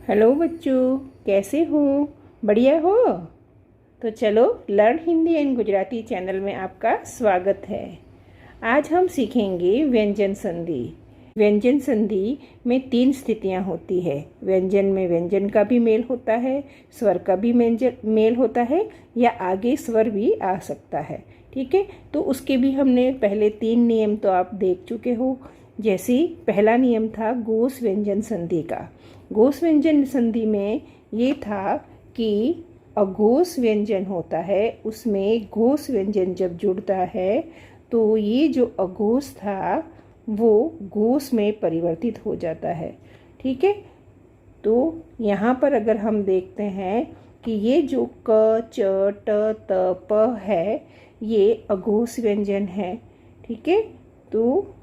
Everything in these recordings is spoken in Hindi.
हेलो बच्चों, कैसे हो? बढ़िया हो? तो चलो, learn Hindi and Gujarati channel में आपका स्वागत है। आज हम सीखेंगे व्यंजन संधि। व्यंजन संधि में 3 स्थितियां होती है। व्यंजन में व्यंजन का भी मेल होता है, स्वर का भी मेल होता है, या आगे स्वर भी आ सकता है। ठीक है, तो उसके भी हमने पहले 3 नियम तो आप देख चुके हो। जैसे पहला नियम था गोस व्यंजन संधि का। गोस व्यंजन संधि में ये था कि अघोष व्यंजन होता है, उसमें घोष व्यंजन जब जुड़ता है तो ये जो अघोष था वो घोष में परिवर्तित हो जाता है। ठीक है, तो यहाँ पर अगर हम देखते हैं कि ये जो क च ट त प है ये अघोष व्यंजन है। ठीक है, तो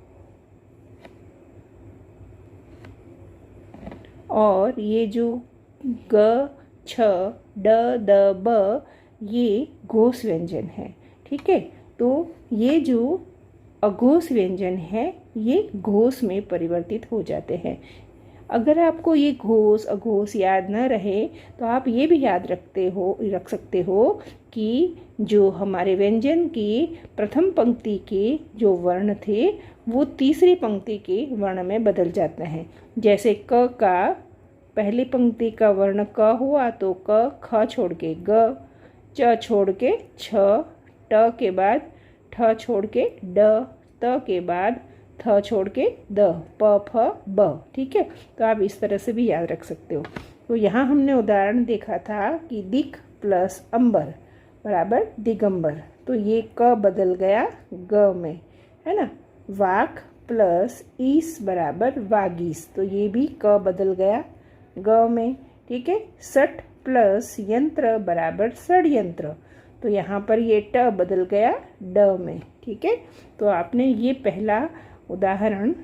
और ये जो ग छ ड द ब ये घोष व्यंजन है। ठीक है, तो ये जो अघोष व्यंजन है ये घोष में परिवर्तित हो जाते हैं। अगर आपको ये घोष अघोष याद न रहे तो आप ये भी याद रख सकते हो कि जो हमारे व्यंजन की प्रथम पंक्ति के जो वर्ण थे वो तीसरी पंक्ति के वर्ण में बदल जाते हैं। जैसे क का पहली पंक्ति का वर्ण क हुआ तो क, ख छोड़ के ग, च छोड़ के छ, ट के बाद ठ छोड़ के ड, त के बाद थ छोड़ के द, प फ ब। ठीक है, तो आप इस तरह से भी याद रख सकते हो। तो यहाँ हमने उदाहरण देखा था कि दिक प्लस अंबर बराबर दिगंबर, तो ये क बदल गया ग में, है ना। वाक प्लस ईस बराबर वागीस, तो ये भी क बदल गया ग में। ठीक है, सठ प्लस यंत्र बराबर षड्यंत्र, तो यहाँ पर ये ट बदल गया ड में। ठीक है, तो आपने ये पहला उदाहरण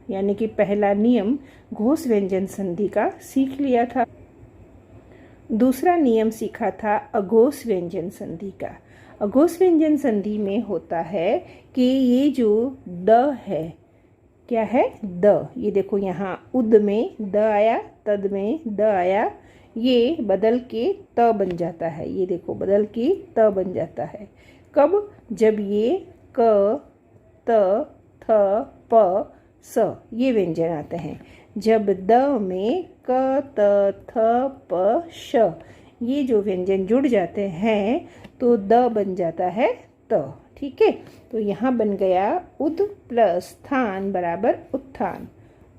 यानी कि पहला नियम घोष व्यंजन संधि का सीख लिया था। दूसरा नियम सीखा था अघोष व्यंजन संधि का। अघोष व्यंजन संधि में होता है कि ये जो द है, क्या है द, ये देखो यहाँ उद में द आया, तद में द आया, ये बदल के त बन जाता है। ये देखो बदल के त बन जाता है। कब? जब ये क त थ प स ये व्यंजन आते हैं। जब द में क त थ प श ये जो व्यंजन जुड़ जाते हैं तो द बन जाता है त। ठीक है, तो यहाँ बन गया उद प्लस स्थान बराबर उत्थान,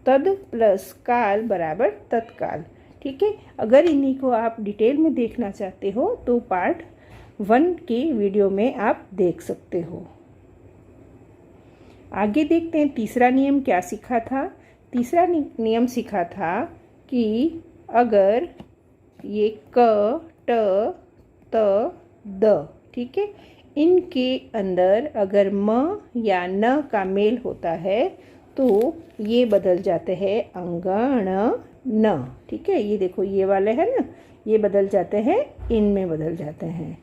तद प्लस काल बराबर तत्काल। ठीक है, अगर इन्हीं को आप डिटेल में देखना चाहते हो तो पार्ट 1 के वीडियो में आप देख सकते हो। आगे देखते हैं तीसरा नियम क्या सीखा था। तीसरा नियम सीखा था कि अगर ये क ट त द, ठीक है, इनके अंदर अगर म या न का मेल होता है तो ये बदल जाते हैं अंगण न। ठीक है, ये देखो ये वाले हैं ना, ये बदल जाते हैं इनमें बदल जाते हैं,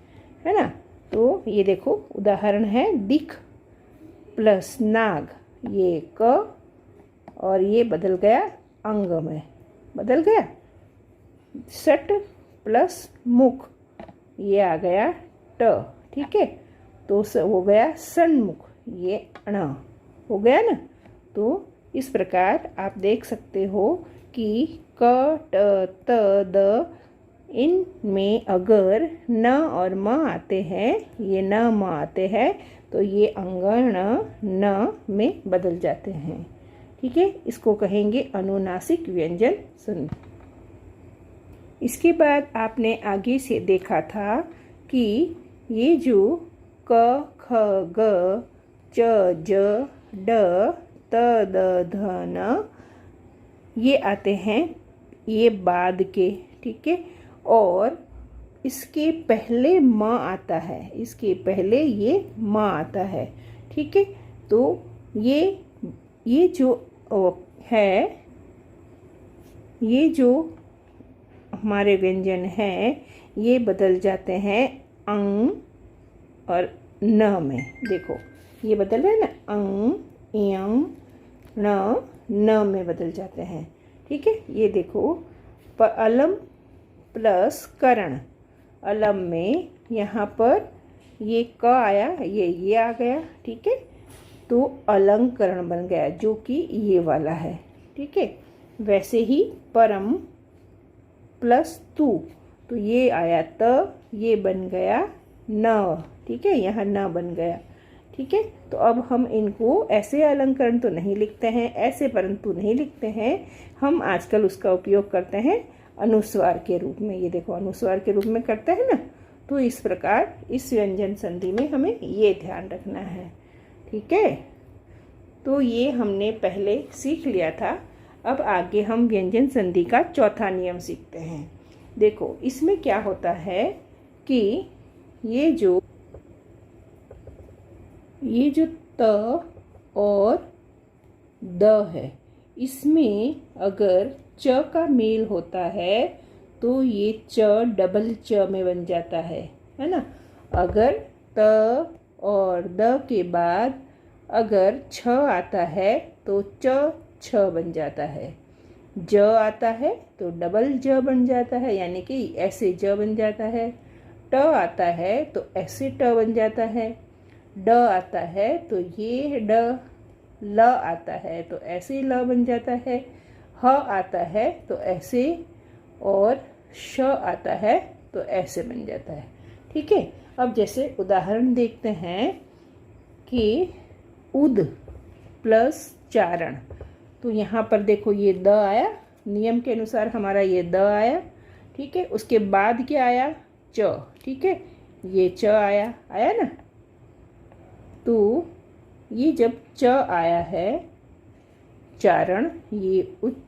है ना। तो ये देखो उदाहरण है दिख प्लस नाग, ये क और ये बदल गया अंग में, बदल गया। सट प्लस मुख, ये आ गया ट। ठीक है, तो हो गया सन्मुख, ये अण हो गया ना। तो इस प्रकार आप देख सकते हो कि क ट त द इनमें अगर न और म आते हैं, ये न म आते हैं तो ये अंगण न में बदल जाते हैं। ठीक है, इसको कहेंगे अनुनासिक व्यंजन संधि। इसके बाद आपने आगे से देखा था कि ये जो क ख ग च ज ड त द ध न ये आते हैं ये बाद के। ठीक है, और इसके पहले म आता है, इसके पहले ये म आता है। ठीक है, तो ये जो है, ये जो हमारे व्यंजन हैं ये बदल जाते हैं अंग और न में। देखो ये बदल रहे हैं ना, अंग यंग न में बदल जाते हैं। ठीक है, ये देखो अलम प्लस करण। अलम में यहाँ पर ये क आया, ये आ गया, ठीक है, तो अलंकरण बन गया जो कि ये वाला है, ठीक है। वैसे ही परम प्लस तू, तो ये आया त, ये बन गया न, ठीक है, यहाँ न बन गया, ठीक है। तो अब हम इनको ऐसे अलंकरण तो नहीं लिखते हैं, ऐसे परंतु नहीं लिखते हैं, हम आजकल उसका उपयोग करते हैं अनुस्वार के रूप में। ये देखो अनुस्वार के रूप में करते हैं ना, तो इस प्रकार इस व्यंजन संधि में हमें ये ध्यान रखना है, ठीक है। तो ये हमने पहले सीख लिया था। अब आगे हम व्यंजन संधि का चौथा नियम सीखते हैं। देखो इसमें क्या होता है कि ये जो त और द है, इसमें अगर च का मेल होता है तो ये च डबल च में बन जाता है ना। अगर त और द के बाद अगर छ आता है तो च छ बन जाता है। ज आता है तो डबल ज बन जाता है, यानी कि ऐसे ज बन जाता है। ट आता है तो ऐसे ट बन जाता है। ड आता है तो ये ड। ल आता है तो ऐसे ल बन जाता है। ह आता है तो ऐसे, और श आता है तो ऐसे बन जाता है, ठीक है। अब जैसे उदाहरण देखते हैं कि उद प्लस चारण, तो यहाँ पर देखो ये द आया, नियम के अनुसार हमारा ये द आया, ठीक है। उसके बाद क्या आया, च, ठीक है, ये च आया ना। तो ये जब च आया है, चारण, ये उत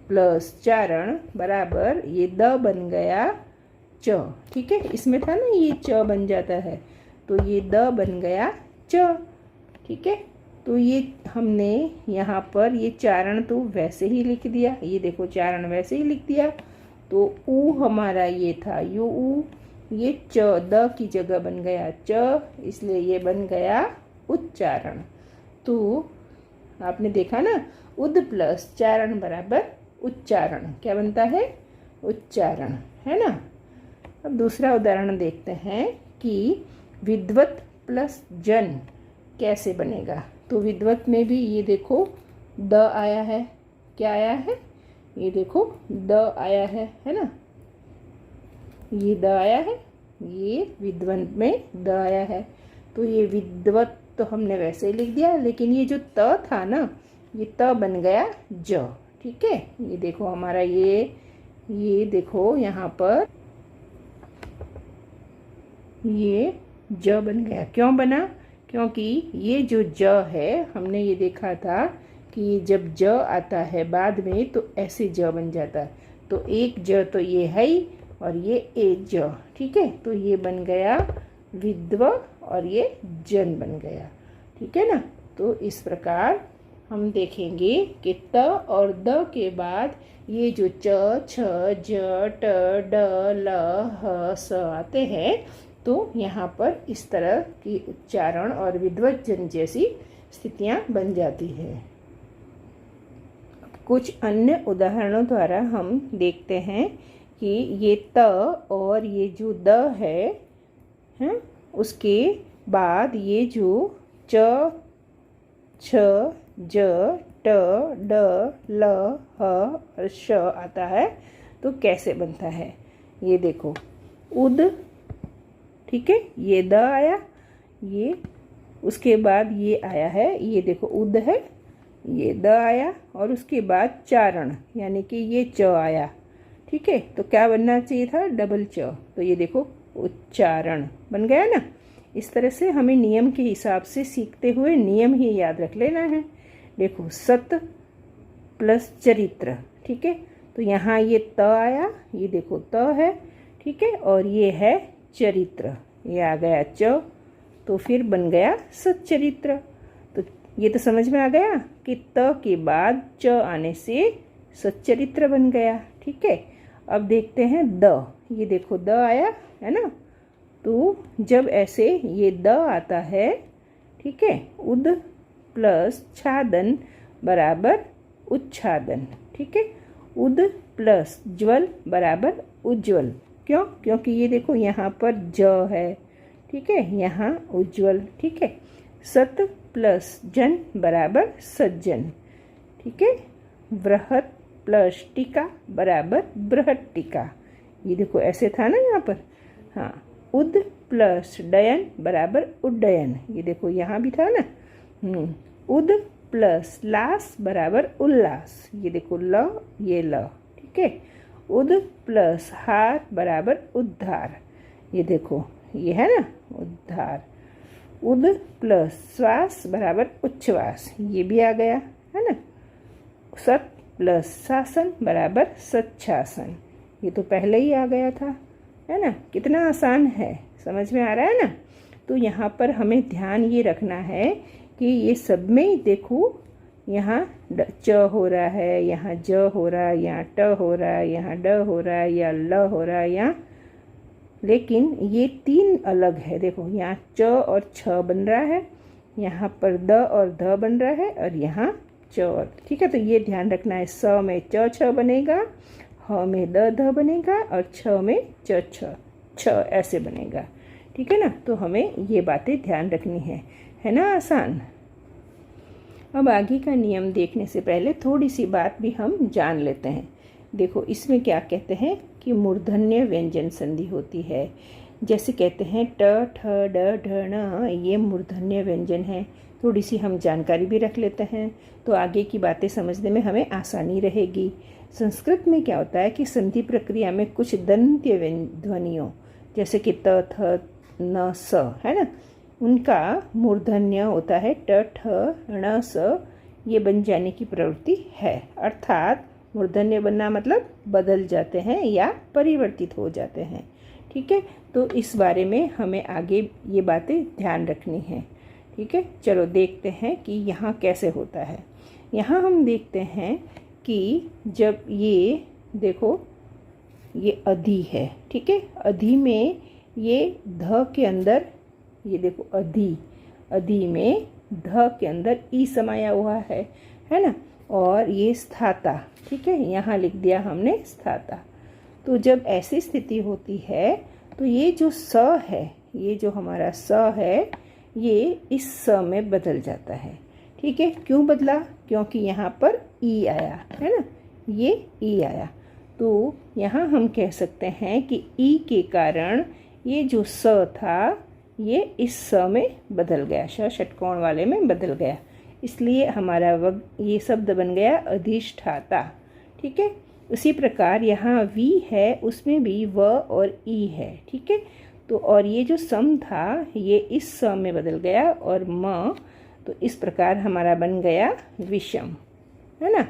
प्लस चारण बराबर ये द बन गया च, ठीक है। इसमें था ना ये च बन जाता है, तो ये द बन गया च, ठीक है। तो ये हमने यहाँ पर ये चारण तो वैसे ही लिख दिया, ये देखो चारण वैसे ही लिख दिया। तो ऊ हमारा ये था यू ऊ, ये च द की जगह बन गया च, इसलिए ये बन गया उच्चारण। तो आपने देखा ना, उद प्लस चारण बराबर उच्चारण, क्या बनता है, उच्चारण, है ना। अब दूसरा उदाहरण देखते हैं कि विद्वत प्लस जन कैसे बनेगा। तो विद्वत में भी ये देखो द आया है, क्या आया है, ये देखो द आया है ना, ये द आया है, ये विद्वत में द आया है। तो ये विद्वत तो हमने वैसे ही लिख दिया, लेकिन ये जो त था ना, ये त बन गया ज, ठीक है। ये देखो हमारा ये देखो यहाँ पर ये ज बन गया। क्यों बना, क्योंकि ये जो ज है, हमने ये देखा था कि जब ज आता है बाद में तो ऐसे ज बन जाता है। तो एक ज तो ये है ही, और ये एक ज, ठीक है। तो ये बन गया विद्व, और ये जन बन गया, ठीक है ना। तो इस प्रकार हम देखेंगे कि त और द के बाद ये जो च, छ, ज, ट, ड, ल, ह, स आते हैं, तो यहाँ पर इस तरह की उच्चारण और विद्वत जन जैसी स्थितियाँ बन जाती है। कुछ अन्य उदाहरणों द्वारा हम देखते हैं कि ये त और ये जो द है, उसके बाद ये जो च, छ, ज, ट, ड, ल, ह और श आता है, तो कैसे बनता है, ये देखो उद, ठीक है, ये द आया, ये उसके बाद ये आया है, ये देखो उद है, ये द आया, और उसके बाद चारण यानी कि ये च आया, ठीक है। तो क्या बनना चाहिए था, डबल च, तो ये देखो उच्चारण बन गया ना। इस तरह से हमें नियम के हिसाब से सीखते हुए नियम ही याद रख लेना है। देखो सत प्लस चरित्र, ठीक है, तो यहाँ ये त आया, ये देखो त है, ठीक है, और ये है चरित्र, ये आ गया च, तो फिर बन गया सच्चरित्र। तो ये तो समझ में आ गया कि त के बाद च आने से सच्चरित्र बन गया, ठीक है। अब देखते हैं द, ये देखो द आया है ना, तो जब ऐसे ये द आता है, ठीक है, उद प्लस छादन बराबर उच्छादन, ठीक है। उद प्लस ज्वल बराबर उज्ज्वल। क्यों? क्योंकि ये देखो यहाँ पर ज है, ठीक है, यहाँ उज्ज्वल, ठीक है। सत प्लस जन बराबर सज्जन, ठीक है। बृहत प्लस टीका बराबर बृहत टीका। ये देखो ऐसे था ना यहाँ पर। हाँ, उद प्लस डयन बराबर उड्डयन। ये देखो यहाँ भी था ना। उद प्लस लास बराबर उल्लास। ये देखो ल, ये ल, ठीक है। उद प्लस हार बराबर उद्धार। ये देखो ये है ना उद्धार। उद प्लस श्वास बराबर उच्छ्वास। ये भी आ गया है ना। सत प्लस शासन बराबर सच्छासन। ये तो पहले ही आ गया था, है ना। कितना आसान है, समझ में आ रहा है ना। तो यहाँ पर हमें ध्यान ये रखना है कि ये सब में देखो, यहाँ च हो रहा है, यहाँ ज हो रहा है, यहाँ ट हो रहा है, यहाँ ड हो रहा है, या ल हो रहा है, यहाँ, लेकिन ये तीन अलग है। देखो यहाँ च और छ बन रहा है, यहाँ पर द और ध बन रहा है, और यहाँ च, ठीक है। तो ये ध्यान रखना है। स में च छ बनेगा, ह में द ध बनेगा, और छ में च छ ऐसे बनेगा, ठीक है ना। तो हमें ये बातें ध्यान रखनी है ना। आसान। अब आगे का नियम देखने से पहले थोड़ी सी बात भी हम जान लेते हैं। देखो इसमें क्या कहते हैं कि मूर्धन्य व्यंजन संधि होती है। जैसे कहते हैं ट ठ ड ढ ण, ये मूर्धन्य व्यंजन है। थोड़ी सी हम जानकारी भी रख लेते हैं तो आगे की बातें समझने में हमें आसानी रहेगी। संस्कृत में क्या होता है कि संधि प्रक्रिया में कुछ दंत्य ध्वनियों जैसे कि त थ न स है ना, उनका मूर्धन्य होता है ट ठ ण स, ये बन जाने की प्रवृत्ति है। अर्थात मूर्धन्य बनना मतलब बदल जाते हैं या परिवर्तित हो जाते हैं, ठीक है। तो इस बारे में हमें आगे ये बातें ध्यान रखनी है, ठीक है। चलो देखते हैं कि यहाँ कैसे होता है। यहाँ हम देखते हैं कि जब ये देखो ये अधि है, ठीक है। अधि में ये ध के अंदर, ये देखो अधि में ध के अंदर ई समाया हुआ है ना। और ये स्थाता, ठीक है, यहाँ लिख दिया हमने स्थाता। तो जब ऐसी स्थिति होती है तो ये जो स है, ये जो हमारा स है, ये इस स में बदल जाता है, ठीक है। क्यों बदला? क्योंकि यहाँ पर ई आया है ना, ये ई आया। तो यहाँ हम कह सकते हैं कि ई के कारण ये जो स था ये इस स में बदल गया, श षटकोण वाले में बदल गया, इसलिए हमारा ये शब्द बन गया अधिष्ठाता, ठीक है। उसी प्रकार यहाँ वी है, उसमें भी व और ई है, ठीक है। तो और ये जो सम था ये इस स में बदल गया और म, तो इस प्रकार हमारा बन गया विषम, है ना।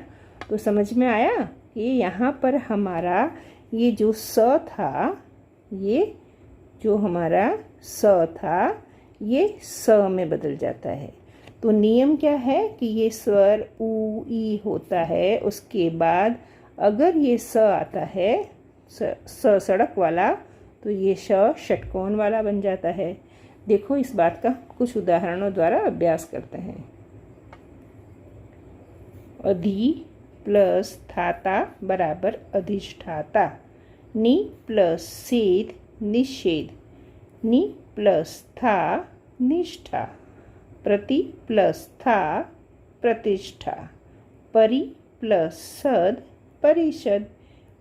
तो समझ में आया कि यहाँ पर हमारा ये जो स था, ये जो हमारा स था ये स में बदल जाता है। तो नियम क्या है कि ये स्वर उ ई होता है, उसके बाद अगर ये स आता है स सड़क वाला, तो ये श षटकोण वाला बन जाता है। देखो इस बात का कुछ उदाहरणों द्वारा अभ्यास करते हैं। अधि प्लस थाता बराबर अधिष्ठाता। नि प्लस सेद निषेध। नि प्लस था निष्ठा। प्रति प्लस था प्रतिष्ठा। परि प्लस सद परिषद।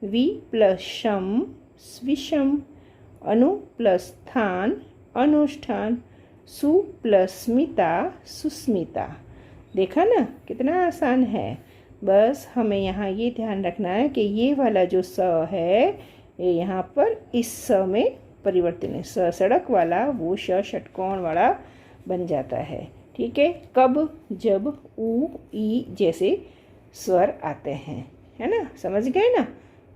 वि प्लस शम विषम। अनु प्लस स्थान अनुष्ठान। सु प्लस स्मिता सुस्मिता। देखा ना कितना आसान है। बस हमें यहाँ ये ध्यान रखना है कि ये वाला जो स है ये यहाँ पर इस स में परिवर्तन है। स सड़क वाला, वो श षटकोण वाला बन जाता है, ठीक है। कब? जब उ ई जैसे स्वर आते हैं, है ना। समझ गए ना।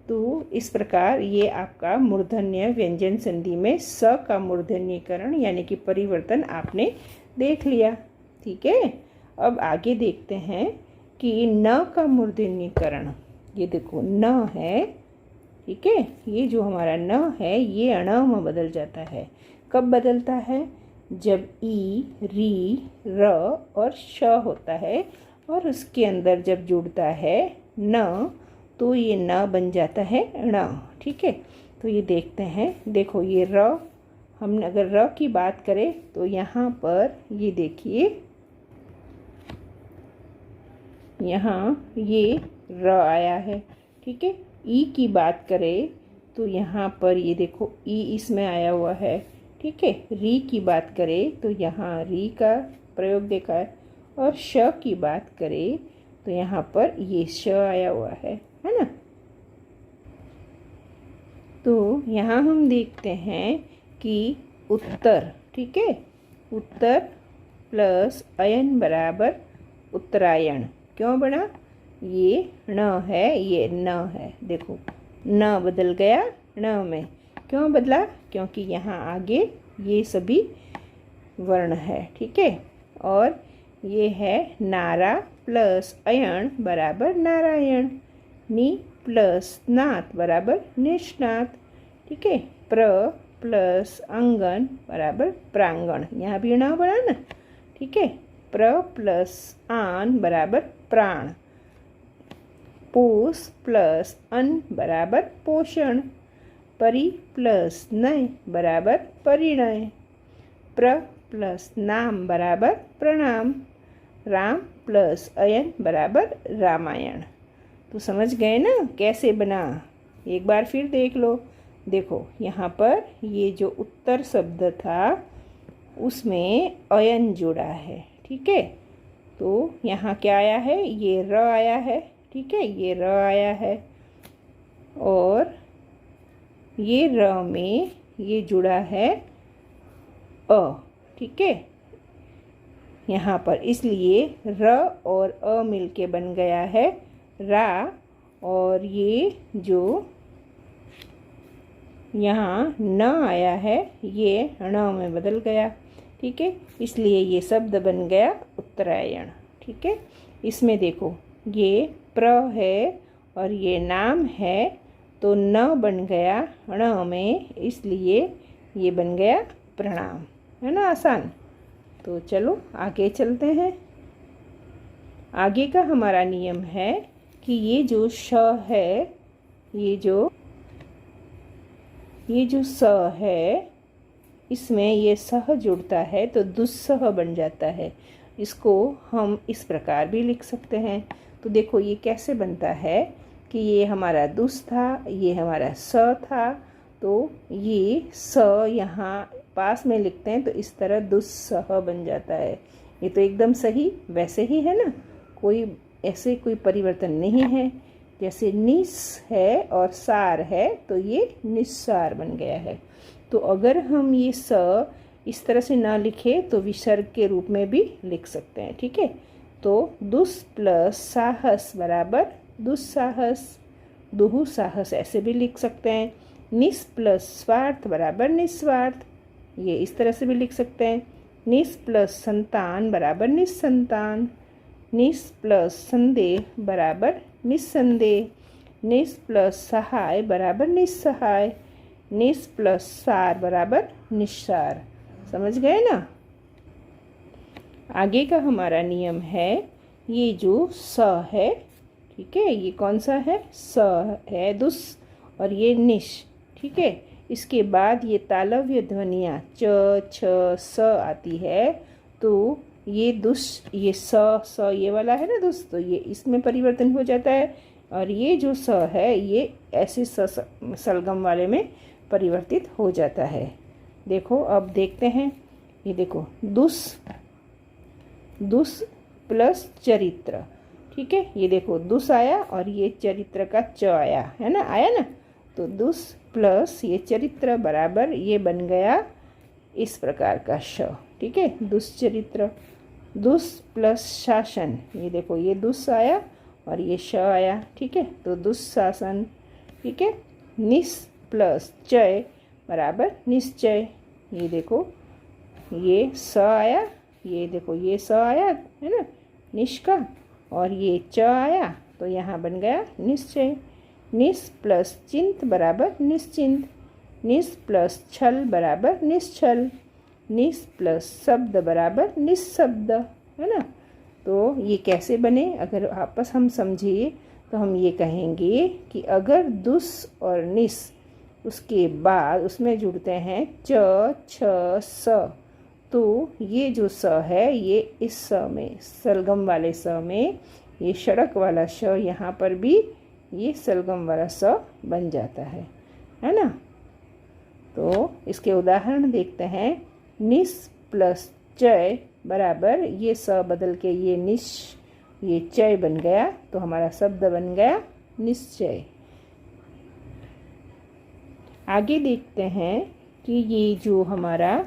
तो इस प्रकार ये आपका मूर्धन्य व्यंजन संधि में स का मूर्धन्यीकरण यानी कि परिवर्तन आपने देख लिया, ठीक है। अब आगे देखते हैं कि न का मूर्धन्यीकरण। ये देखो न है, ठीक है। ये जो हमारा न है ये अण में बदल जाता है। कब बदलता है? जब ई री र और श होता है और उसके अंदर जब जुड़ता है न, तो ये न बन जाता है ण। ठीक है, तो ये देखते हैं। देखो ये र, हम अगर र की बात करें तो यहाँ पर ये देखिए, यहाँ ये र आया है। ठीक है, ई की बात करें तो यहाँ पर ये देखो ई इसमें आया हुआ है। ठीक है, री की बात करें तो यहाँ री का प्रयोग देखा है, और श की बात करें तो यहाँ पर ये श आया हुआ है ना। तो यहाँ हम देखते हैं कि उत्तर, ठीक है, उत्तर प्लस अयन बराबर उत्तरायण क्यों बना? ये ण है, ये न है। देखो न बदल गया ण में, क्यों बदला? क्योंकि यहाँ आगे ये सभी वर्ण है। ठीक है, और ये है नारा प्लस अयन बराबर नारायण, नी प्लस नात बराबर निष्णात। ठीक है, प्र प्लस अंगन बराबर प्रांगण, यहाँ भी ण बना ना। ठीक है, प्र प्लस आन बराबर प्राण, पोष प्लस अन बराबर पोषण, परि प्लस नय बराबर परिणय, प्र प्लस नाम बराबर प्रणाम, राम प्लस अयन बराबर रामायण। तो समझ गए ना कैसे बना? एक बार फिर देख लो। देखो यहाँ पर ये जो उत्तर शब्द था उसमें अयन जुड़ा है। ठीक है, तो यहाँ क्या आया है? ये र आया है। ठीक है, ये र आया है, और ये र में ये जुड़ा है अ। ठीक है, यहाँ पर इसलिए र और अ मिलके बन गया है रा, और ये जो यहाँ न आया है ये ण में बदल गया। ठीक है, इसलिए ये शब्द बन गया उत्तरायण। ठीक है, इसमें देखो ये प्र है और ये नाम है, तो न बन गया ण में, इसलिए ये बन गया प्रणाम। है ना आसान? तो चलो आगे चलते हैं। आगे का हमारा नियम है कि ये जो श है, ये जो स है, इसमें ये सह जुड़ता है तो दुस्सह बन जाता है। इसको हम इस प्रकार भी लिख सकते हैं। तो देखो ये कैसे बनता है कि ये हमारा दुस था, ये हमारा स था, तो ये स यहाँ पास में लिखते हैं तो इस तरह दुस्सह बन जाता है। ये तो एकदम सही वैसे ही है ना, कोई ऐसे कोई परिवर्तन नहीं है। जैसे निस है और सार है तो ये निस्सार बन गया है। तो अगर हम ये स इस तरह से ना लिखे तो विसर्ग के रूप में भी लिख सकते हैं। ठीक है, तो दुस प्लस साहस बराबर दुस्साहस, दुहुसाहस ऐसे भी लिख सकते हैं। निस प्लस स्वार्थ बराबर निस्वार्थ, ये इस तरह से भी लिख सकते हैं। निस प्लस संतान बराबर निस्संतान, निस प्लस संदेह बराबर निस्संदेह, निस प्लस सहाय बराबर निस्सहाय, निस प्लस सार बराबर निस्सार। समझ गए ना? आगे का हमारा नियम है, ये जो स है, ठीक है, ये कौन सा है? स है दुस, और ये निश। ठीक है, इसके बाद ये तालव्य ध्वनियाँ च छ स आती है, तो ये दुस, ये स ये वाला है ना दुस, तो ये इसमें परिवर्तन हो जाता है, और ये जो स है ये ऐसे सलगम वाले में परिवर्तित हो जाता है। देखो अब देखते हैं, ये देखो दुस, दुस प्लस चरित्र। ठीक है, ये देखो दुस आया और ये चरित्र का च आया, है ना, आया ना। तो दुस प्लस ये चरित्र बराबर ये बन गया इस प्रकार का श। ठीक है, दुष्चरित्र। दुस प्लस शासन, ये देखो ये दुस आया और ये श आया। ठीक है, तो दुस्शासन। ठीक है, निस प्लस चय बराबर निश्चय, ये देखो ये स आया, ये देखो ये स आया है ना निश का, और ये च आया तो यहाँ बन गया निश्चय। निस प्लस चिंत बराबर निश्चिंत, निस प्लस छल बराबर निश्छल, निस प्लस शब्द बराबर निशब्द, है ना। तो ये कैसे बने अगर आपस हम समझिए तो हम ये कहेंगे कि अगर दुस और निस उसके बाद उसमें जुड़ते हैं च छ स, तो ये जो स है ये इस स में, सलगम वाले स में, ये सड़क वाला श यहाँ पर भी ये सलगम वाला स बन जाता है ना। तो इसके उदाहरण देखते हैं। निस प्लस चय बराबर, ये स बदल के ये निश, ये चय बन गया, तो हमारा शब्द बन गया निश्चय। आगे देखते हैं कि ये जो हमारा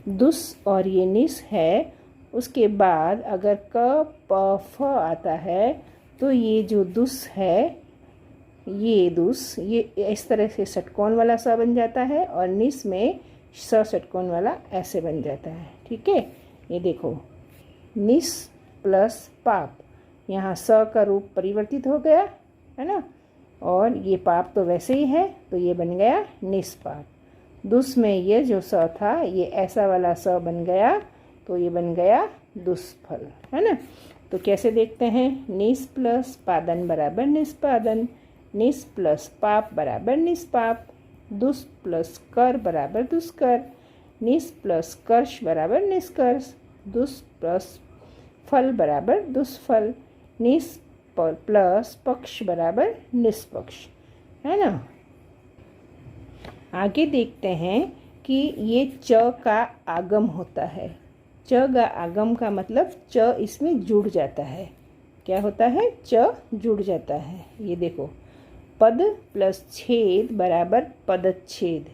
दुस और ये निस है, उसके बाद अगर क प फ आता है तो ये जो दुस है, ये दुस ये इस तरह से षटकोण वाला सा बन जाता है और निस में स षटकोण वाला ऐसे बन जाता है। ठीक है, ये देखो निस प्लस पाप, यहाँ स का रूप परिवर्तित हो गया है ना, और ये पाप तो वैसे ही है, तो ये बन गया निष्पाप। दुस में ये जो स था ये ऐसा वाला स बन गया, तो ये बन गया दुष्फल, है ना। तो कैसे देखते हैं, निस प्लस पादन बराबर निष्पादन, निस प्लस पाप बराबर निष्पाप, दुस प्लस कर बराबर दुष्कर, निस प्लस कर्ष बराबर निष्कर्ष, दुस प्लस फल बराबर दुष्फल, निस प्लस पक्ष बराबर निष्पक्ष, है ना। आगे देखते हैं कि ये च का आगम होता है। च का आगम का मतलब च इसमें जुड़ जाता है। क्या होता है, च जुड़ जाता है। ये देखो, पद प्लस छेद बराबर पदच्छेद,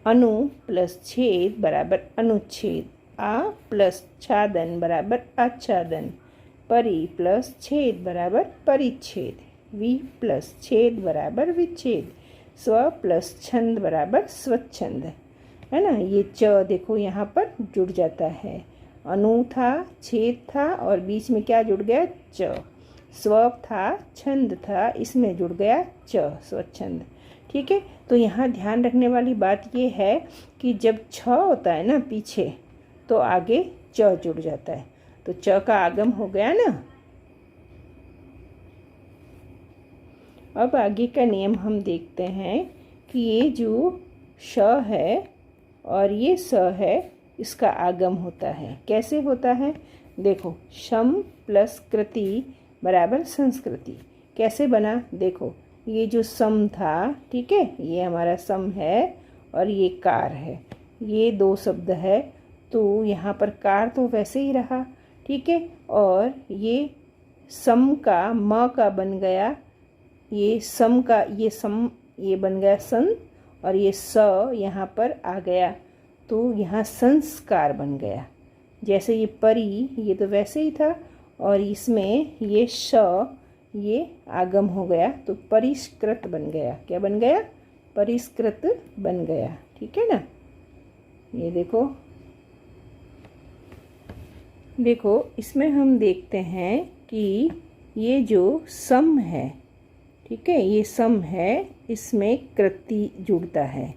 अनु प्लस छेद बराबर अनुच्छेद, आ प्लस छादन बराबर आच्छादन, परि प्लस छेद बराबर परिच्छेद, वि प्लस छेद बराबर विच्छेद, स्व प्लस छंद बराबर स्वच्छंद, है ना। ये च देखो यहाँ पर जुड़ जाता है। अनु था, छेद था और बीच में क्या जुड़ गया, च। स्व था, छंद था, इसमें जुड़ गया च, स्वच्छंद। ठीक है, तो यहाँ ध्यान रखने वाली बात ये है कि जब छ होता है ना पीछे, तो आगे च जुड़ जाता है, तो च का आगम हो गया ना। अब आगे का नियम हम देखते हैं कि ये जो श है और ये स है, इसका आगम होता है। कैसे होता है, देखो, शम प्लस कृति बराबर संस्कृति। कैसे बना, देखो, ये जो सम था, ठीक है, ये हमारा सम है और ये कार है, ये दो शब्द है, तो यहाँ पर कार तो वैसे ही रहा, ठीक है, और ये सम का म का बन गया, ये सम का ये सम ये बन गया सन, और ये स यहाँ पर आ गया, तो यहाँ संस्कार बन गया। जैसे ये परी, ये तो वैसे ही था, और इसमें ये श ये आगम हो गया, तो परिष्कृत बन गया। क्या बन गया, परिष्कृत बन गया। ठीक है ना। ये देखो, देखो इसमें हम देखते हैं कि ये जो सम है, ठीक है, ये सम है, इसमें कृति जुड़ता है,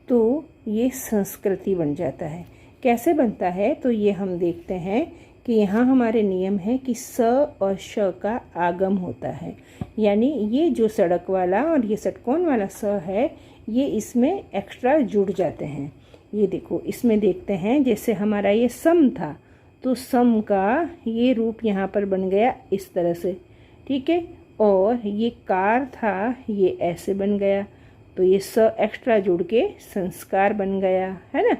तो ये संस्कृति बन जाता है। कैसे बनता है, तो ये हम देखते हैं कि यहाँ हमारे नियम है कि स और श का आगम होता है, यानी ये जो सड़क वाला और ये षटकोण वाला स है, ये इसमें एक्स्ट्रा जुड़ जाते हैं। ये देखो, इसमें देखते हैं, जैसे हमारा ये सम था, तो सम का ये रूप यहाँ पर बन गया इस तरह से, ठीक है, और ये कार था, ये ऐसे बन गया, तो ये स एक्स्ट्रा जुड़ के संस्कार बन गया, है ना।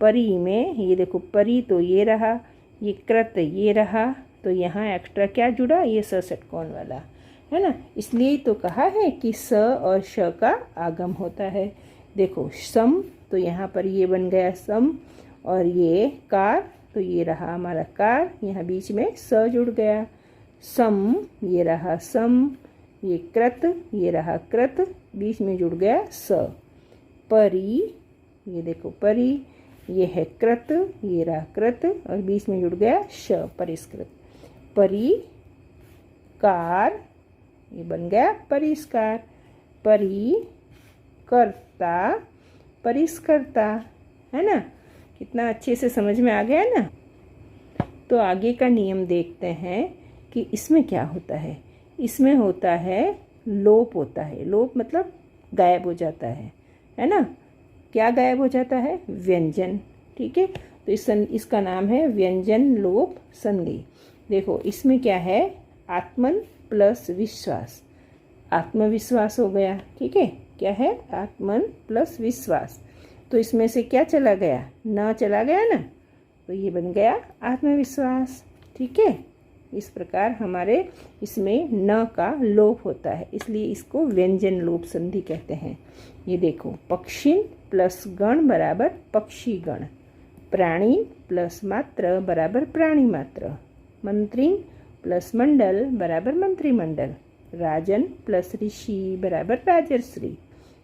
परी में ये देखो, परी तो ये रहा, ये कृत ये रहा, तो यहाँ एक्स्ट्रा क्या जुड़ा, ये स षटकोण वाला, है ना। इसलिए तो कहा है कि स और श का आगम होता है। देखो, सम तो यहाँ पर ये बन गया सम, और ये कार तो ये रहा हमारा कार, यहाँ बीच में स जुड़ गया, सम ये रहा सम, ये कृत ये रहा कृत, बीच में जुड़ गया स। परी, ये देखो परी, ये है कृत, ये रहा कृत, और बीच में जुड़ गया श, परिष्कृत। परी कार, ये बन गया परिष्कार। परी कर्ता, परिष्कर्ता, है ना। कितना अच्छे से समझ में आ गया ना। तो आगे का नियम देखते हैं कि इसमें क्या होता है। इसमें होता है लोप होता है। लोप मतलब गायब हो जाता है ना। क्या गायब हो जाता है? व्यंजन। ठीक है, तो इसका नाम है व्यंजन लोप संधि। देखो इसमें क्या है, आत्मन प्लस विश्वास। आत्मविश्वास हो गया। ठीक है, क्या है? आत्मन प्लस विश्वास। तो इसमें से क्या चला गया? न चला गया ना, तो ये बन गया आत्मविश्वास। ठीक है, इस प्रकार हमारे इसमें न का लोप होता है, इसलिए इसको व्यंजन लोप संधि कहते हैं। ये देखो, पक्षिन प्लस गण बराबर पक्षी गण, प्राणी प्लस मात्र बराबर प्राणी मात्र, मंत्री प्लस मंडल बराबर मंत्री मंडल, राजन प्लस ऋषि बराबर राजर्षि,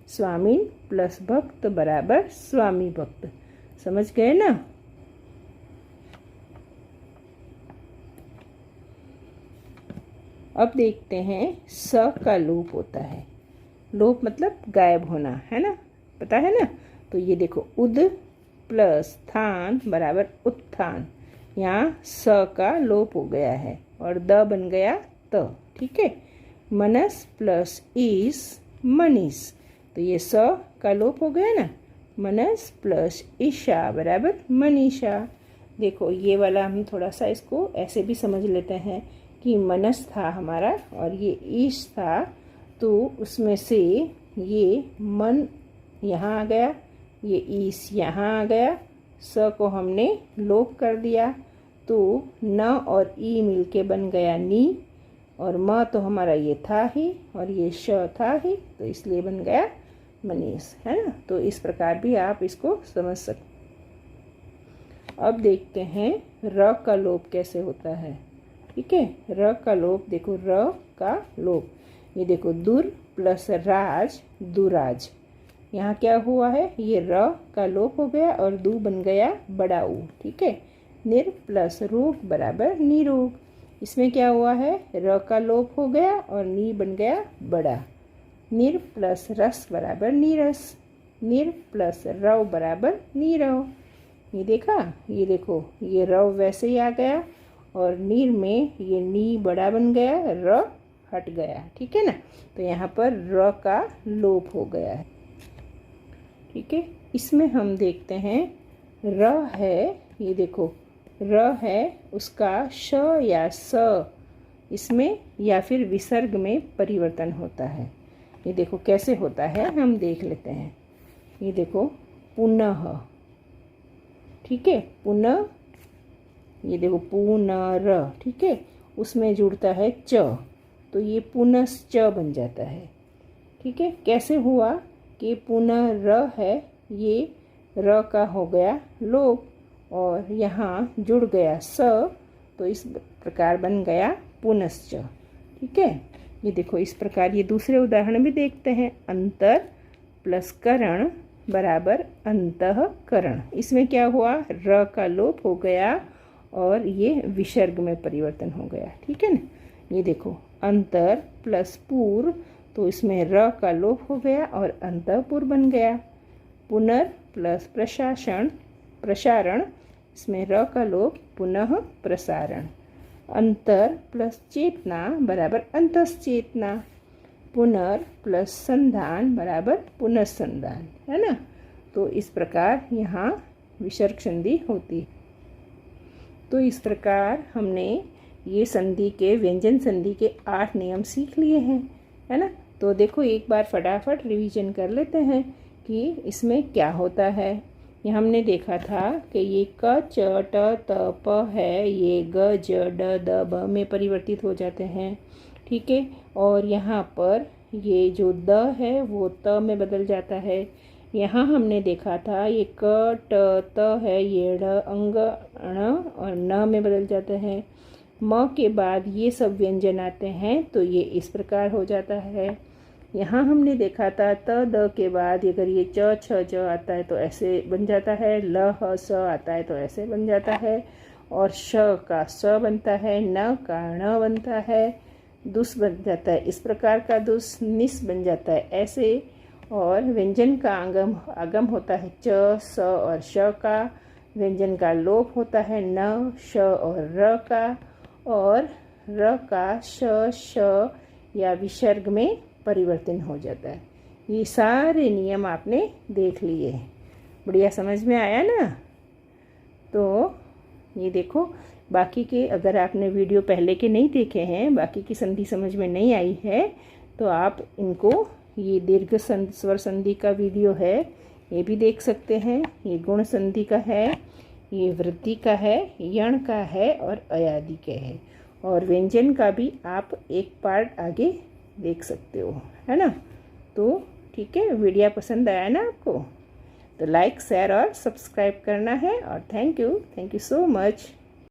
स्वामीन प्लस भक्त बराबर स्वामी भक्त। समझ गए ना? अब देखते हैं स का लोप होता है। लोप मतलब गायब होना, है ना, पता है ना। तो ये देखो, उद प्लस थान बराबर उत्थान। यहाँ स का लोप हो गया है और द बन गया त। ठीक है, मनस प्लस ईस मनीष, तो ये स का लोप हो गया ना। मनस प्लस ईशा बराबर मनीषा। देखो ये वाला हम थोड़ा सा इसको ऐसे भी समझ लेते हैं कि मनस था हमारा और ये ईश था, तो उसमें से ये मन यहाँ आ गया, ये ईश यहाँ आ गया, स को हमने लोप कर दिया, तो न और ई मिलके बन गया नी, और म तो हमारा ये था ही और ये श था ही, तो इसलिए बन गया मनीष, है ना। तो इस प्रकार भी आप इसको समझ सकते। अब देखते हैं र का लोप कैसे होता है। ठीक है, र का लोप देखो, र का लोप, ये देखो, दुर प्लस राज दुराज। यहाँ क्या हुआ है, ये र का लोप हो गया और दू बन गया बड़ा ऊ। ठीक है, निर प्लस रोग बराबर निरोग। इसमें क्या हुआ है, र का लोप हो गया और नी बन गया बड़ा। निर प्लस रस बराबर नीरस, निर प्लस रव बराबर नीरव। ये देखा, ये देखो, ये रव वैसे ही आ गया और नीर में ये नी बड़ा बन गया, र हट गया। ठीक है ना, तो यहाँ पर र का लोप हो गया है। ठीक है, इसमें हम देखते हैं र है, ये देखो र है, उसका श या स इसमें या फिर विसर्ग में परिवर्तन होता है। ये देखो कैसे होता है, हम देख लेते हैं। ये देखो, पुनः। ठीक है, पुनः, ये देखो पुनर। ठीक है, उसमें जुड़ता है च, तो ये पुनश्च बन जाता है। ठीक है, कैसे हुआ कि पुनः र है, ये र का हो गया लोप और यहाँ जुड़ गया स, तो इस प्रकार बन गया पुनश्च। ठीक है, ये देखो इस प्रकार। ये दूसरे उदाहरण भी देखते हैं। अंतर प्लस करण बराबर अंतःकरण। इसमें क्या हुआ, र का लोप हो गया और ये विसर्ग में परिवर्तन हो गया। ठीक है ना, ये देखो, अंतर प्लस पूर्व, तो इसमें र का लोप हो गया और अंतःपुर बन गया। पुनर् प्लस प्रशासन प्रसारण, इसमें र का लोप, पुनः प्रसारण। अंतर प्लस चेतना बराबर अंतश्चेतना। पुनर् प्लस संधान बराबर पुनर्संधान, है ना। तो इस प्रकार यहाँ विसर्ग संधि होती है। तो इस प्रकार हमने ये संधि के, व्यंजन संधि के 8 नियम सीख लिए हैं, है ना। तो देखो एक बार फटाफट रिवीजन कर लेते हैं कि इसमें क्या होता है। ये हमने देखा था कि ये क च ट त प है, ये ग ज ड द ब में परिवर्तित हो जाते हैं। ठीक है, और यहाँ पर ये जो द है वो त में बदल जाता है। यहाँ हमने देखा था ये क ट त है, ये ड़ अंग ण और न में बदल जाते हैं। म के बाद ये सब व्यंजन आते हैं, तो ये इस प्रकार हो जाता है। यहाँ हमने देखा था त द के बाद अगर ये च छ ज आता है तो ऐसे बन जाता है, ल ह स आता है तो ऐसे बन जाता है, और श का स बनता है, न का ण बनता है, दुस बन जाता है इस प्रकार का, दुस, निस बन जाता है ऐसे, और व्यंजन का आगम होता है च स और श का। व्यंजन का लोप होता है न, श और र का, और र का श या विसर्ग में परिवर्तन हो जाता है। ये सारे नियम आपने देख लिए, बढ़िया समझ में आया ना। तो ये देखो, बाकी के अगर आपने वीडियो पहले के नहीं देखे हैं, बाकी की संधि समझ में नहीं आई है, तो आप इनको, ये दीर्घ स्वर संधि का वीडियो है, ये भी देख सकते हैं। ये गुण संधि का है, ये वृद्धि का है, यण का है और अयादि के है, और व्यंजन का भी आप एक पार्ट आगे देख सकते हो, है ना। तो ठीक है, वीडियो पसंद आया ना आपको, तो लाइक शेयर और सब्सक्राइब करना है। और थैंक यू सो मच।